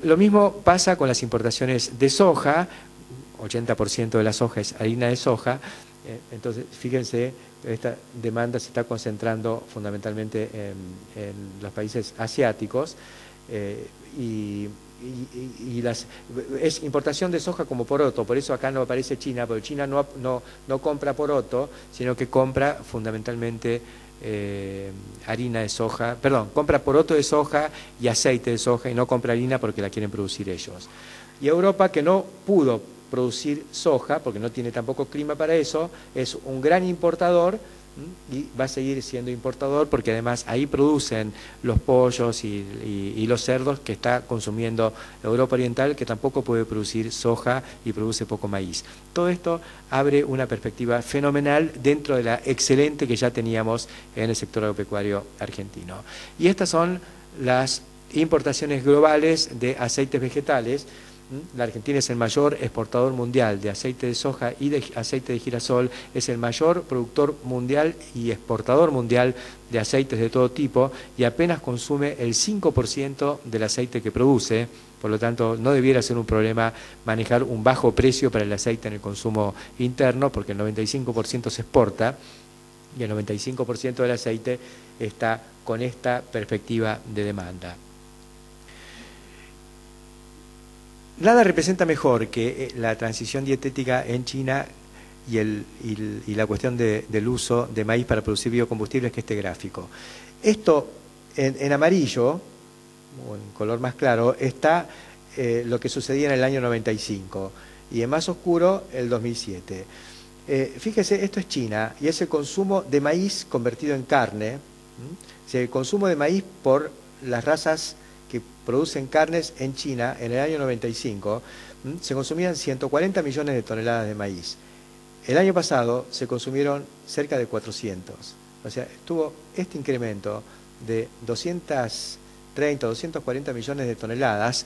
Lo mismo pasa con las importaciones de soja. 80% de la soja es harina de soja. Entonces, fíjense, esta demanda se está concentrando fundamentalmente en los países asiáticos es importación de soja como poroto, por eso acá no aparece China, porque China no compra poroto, sino que compra fundamentalmente harina de soja, perdón, compra poroto de soja y aceite de soja y no compra harina porque la quieren producir ellos. Y Europa, que no pudo producir soja, porque no tiene tampoco clima para eso, es un gran importador y va a seguir siendo importador porque además ahí producen los pollos y los cerdos que está consumiendo Europa Oriental, que tampoco puede producir soja y produce poco maíz. Todo esto abre una perspectiva fenomenal dentro de la excelente que ya teníamos en el sector agropecuario argentino. Y estas son las importaciones globales de aceites vegetales. La Argentina es el mayor exportador mundial de aceite de soja y de aceite de girasol, es el mayor productor mundial y exportador mundial de aceites de todo tipo y apenas consume el 5% del aceite que produce, por lo tanto no debiera ser un problema manejar un bajo precio para el aceite en el consumo interno, porque el 95% se exporta y el 95% del aceite está con esta perspectiva de demanda. Nada representa mejor que la transición dietética en China y la cuestión del uso de maíz para producir biocombustibles que este gráfico. Esto en amarillo, o en color más claro, está lo que sucedía en el año 95 y en más oscuro el 2007. Fíjese, esto es China y es el consumo de maíz convertido en carne. El consumo de maíz por las razas que producen carnes en China en el año 95, se consumían 140 millones de toneladas de maíz. El año pasado se consumieron cerca de 400. O sea, tuvo este incremento de 230, 240 millones de toneladas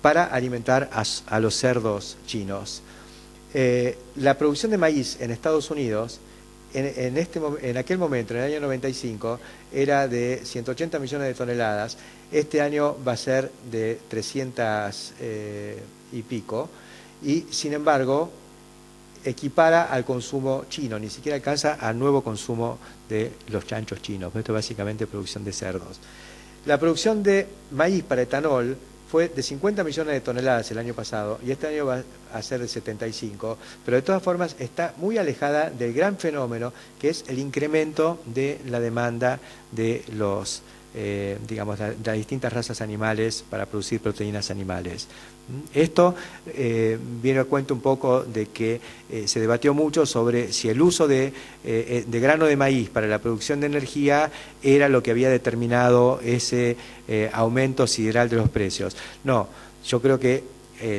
para alimentar a los cerdos chinos. La producción de maíz en Estados Unidos en aquel momento, en el año 95, era de 180 millones de toneladas. Este año va a ser de 300 y pico. Y, sin embargo, equipara al consumo chino, ni siquiera alcanza al nuevo consumo de los chanchos chinos. Esto es básicamente producción de cerdos. La producción de maíz para etanol fue de 50 millones de toneladas el año pasado y este año va a ser de 75, pero de todas formas está muy alejada del gran fenómeno que es el incremento de la demanda de los, digamos, las distintas razas animales para producir proteínas animales. Esto viene a cuento un poco de que se debatió mucho sobre si el uso de grano de maíz para la producción de energía era lo que había determinado ese aumento sideral de los precios. No, yo creo que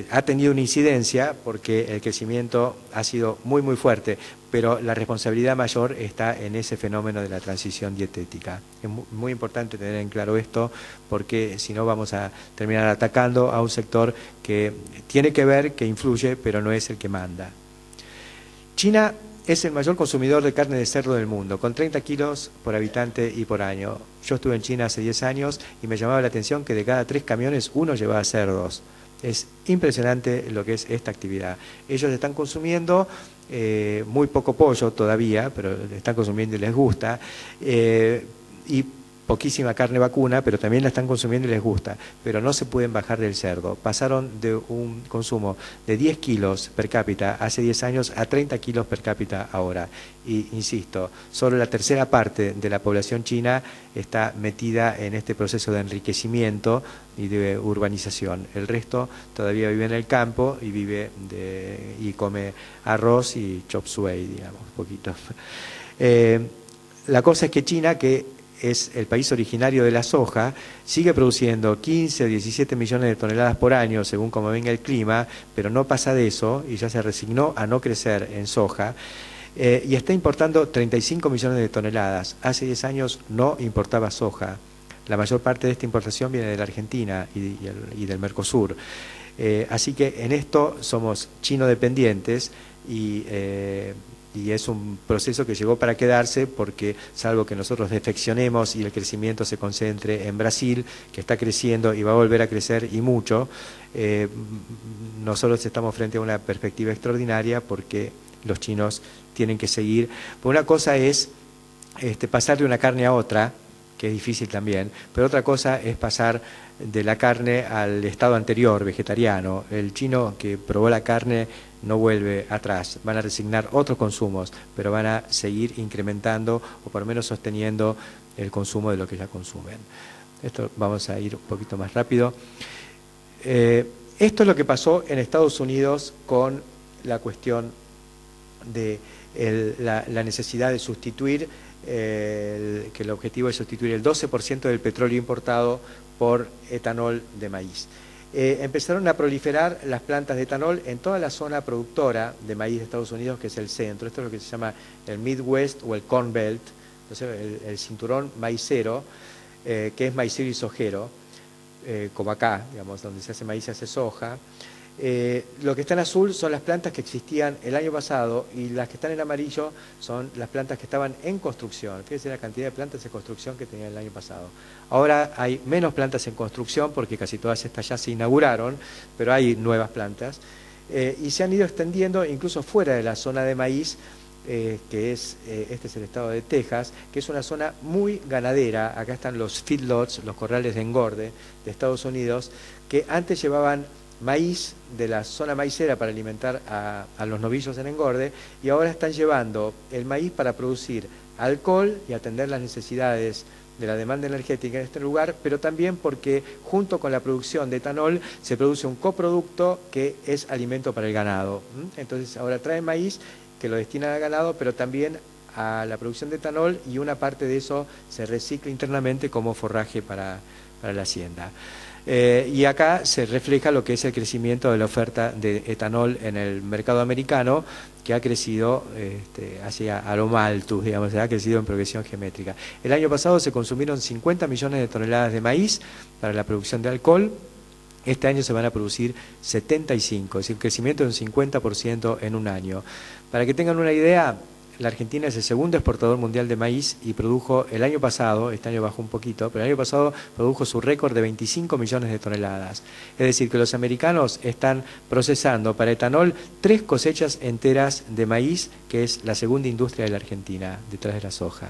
ha tenido una incidencia porque el crecimiento ha sido muy fuerte, pero la responsabilidad mayor está en ese fenómeno de la transición dietética. Es muy importante tener en claro esto porque si no vamos a terminar atacando a un sector que tiene que ver, que influye, pero no es el que manda. China es el mayor consumidor de carne de cerdo del mundo, con 30 kilos por habitante y por año. Yo estuve en China hace 10 años y me llamaba la atención que de cada 3 camiones uno llevaba cerdos. Es impresionante lo que es esta actividad. Ellos están consumiendo muy poco pollo todavía, pero están consumiendo y les gusta, y poquísima carne vacuna, pero también la están consumiendo y les gusta, pero no se pueden bajar del cerdo. Pasaron de un consumo de 10 kilos per cápita hace 10 años a 30 kilos per cápita ahora. Y insisto, solo la tercera parte de la población china está metida en este proceso de enriquecimiento y de urbanización. El resto todavía vive en el campo y y come arroz y chop suey, digamos, poquito. La cosa es que China, que es el país originario de la soja, sigue produciendo 15 o 17 millones de toneladas por año, según como venga el clima, pero no pasa de eso y ya se resignó a no crecer en soja. Y está importando 35 millones de toneladas. Hace 10 años no importaba soja. La mayor parte de esta importación viene de la Argentina y del Mercosur. Así que en esto somos chino dependientes y y es un proceso que llegó para quedarse porque, salvo que nosotros defeccionemos y el crecimiento se concentre en Brasil, que está creciendo y va a volver a crecer y mucho, nosotros estamos frente a una perspectiva extraordinaria porque los chinos tienen que seguir. Una cosa es pasar de una carne a otra, que es difícil también, pero otra cosa es pasar de la carne al estado anterior, vegetariano. El chino que probó la carne no vuelve atrás, van a resignar otros consumos, pero van a seguir incrementando o por lo menos sosteniendo el consumo de lo que ya consumen. Esto vamos a ir un poquito más rápido. Esto es lo que pasó en Estados Unidos con la cuestión de la necesidad de sustituir, que el objetivo es sustituir el 12% del petróleo importado por etanol de maíz. Empezaron a proliferar las plantas de etanol en toda la zona productora de maíz de Estados Unidos, que es el centro. Esto es lo que se llama el Midwest o el Corn Belt, entonces el cinturón maicero, que es maicero y sojero, como acá, digamos, donde se hace maíz se hace soja. Lo que está en azul son las plantas que existían el año pasado y las que están en amarillo son las plantas que estaban en construcción. Fíjense la cantidad de plantas en construcción que tenían el año pasado. Ahora hay menos plantas en construcción porque casi todas estas ya se inauguraron, pero hay nuevas plantas y se han ido extendiendo incluso fuera de la zona de maíz, que es, este es el estado de Texas, que es una zona muy ganadera. Acá están los feedlots, los corrales de engorde de Estados Unidos, que antes llevaban maíz de la zona maicera para alimentar a los novillos en engorde, y ahora están llevando el maíz para producir alcohol y atender las necesidades de la demanda energética en este lugar, pero también porque junto con la producción de etanol se produce un coproducto que es alimento para el ganado. Entonces ahora traen maíz que lo destinan al ganado, pero también a la producción de etanol, y una parte de eso se recicla internamente como forraje para la hacienda. Y acá se refleja lo que es el crecimiento de la oferta de etanol en el mercado americano, que ha crecido hacia a lo malthus, digamos, ha crecido en progresión geométrica. El año pasado se consumieron 50 millones de toneladas de maíz para la producción de alcohol. Este año se van a producir 75, es decir, un crecimiento de un 50% en un año. Para que tengan una idea, la Argentina es el segundo exportador mundial de maíz y produjo el año pasado, este año bajó un poquito, pero el año pasado produjo su récord de 25 millones de toneladas. Es decir, que los americanos están procesando para etanol 3 cosechas enteras de maíz, que es la segunda industria de la Argentina, detrás de la soja.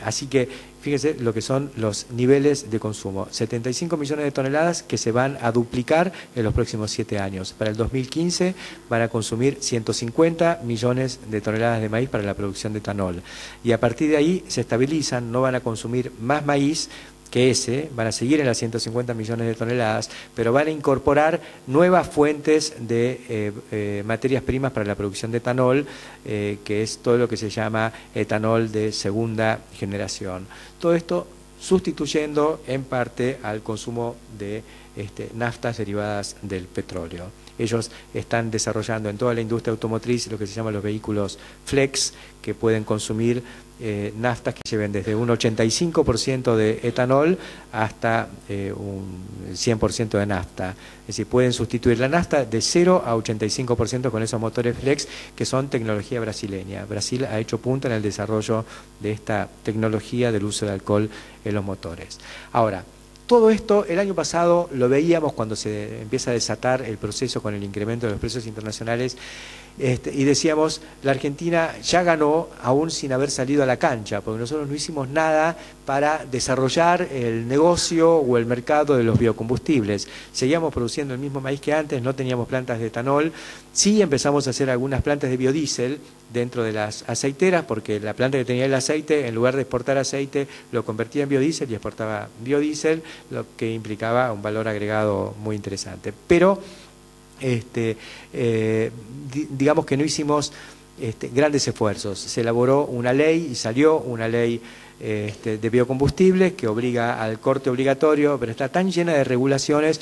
Así que fíjense lo que son los niveles de consumo. 75 millones de toneladas que se van a duplicar en los próximos 7 años. Para el 2015 van a consumir 150 millones de toneladas de maíz para la producción de etanol. Y a partir de ahí se estabilizan, no van a consumir más maíz que ese, van a seguir en las 150 millones de toneladas, pero van a incorporar nuevas fuentes de materias primas para la producción de etanol, que es todo lo que se llama etanol de segunda generación. Todo esto sustituyendo en parte al consumo de naftas derivadas del petróleo. Ellos están desarrollando en toda la industria automotriz lo que se llaman los vehículos flex, que pueden consumir naftas que lleven desde un 85% de etanol hasta un 100% de nafta. Es decir, pueden sustituir la nafta de 0 a 85% con esos motores flex, que son tecnología brasileña. Brasil ha hecho punta en el desarrollo de esta tecnología del uso de alcohol en los motores. Ahora, todo esto el año pasado lo veíamos cuando se empieza a desatar el proceso con el incremento de los precios internacionales, y decíamos, la Argentina ya ganó aún sin haber salido a la cancha, porque nosotros no hicimos nada para desarrollar el negocio o el mercado de los biocombustibles. Seguíamos produciendo el mismo maíz que antes, no teníamos plantas de etanol, sí empezamos a hacer algunas plantas de biodiesel dentro de las aceiteras, porque la planta que tenía el aceite, en lugar de exportar aceite, lo convertía en biodiesel y exportaba biodiesel, lo que implicaba un valor agregado muy interesante. Pero digamos que no hicimos grandes esfuerzos. Se elaboró una ley y salió una ley de biocombustibles que obliga al corte obligatorio, pero está tan llena de regulaciones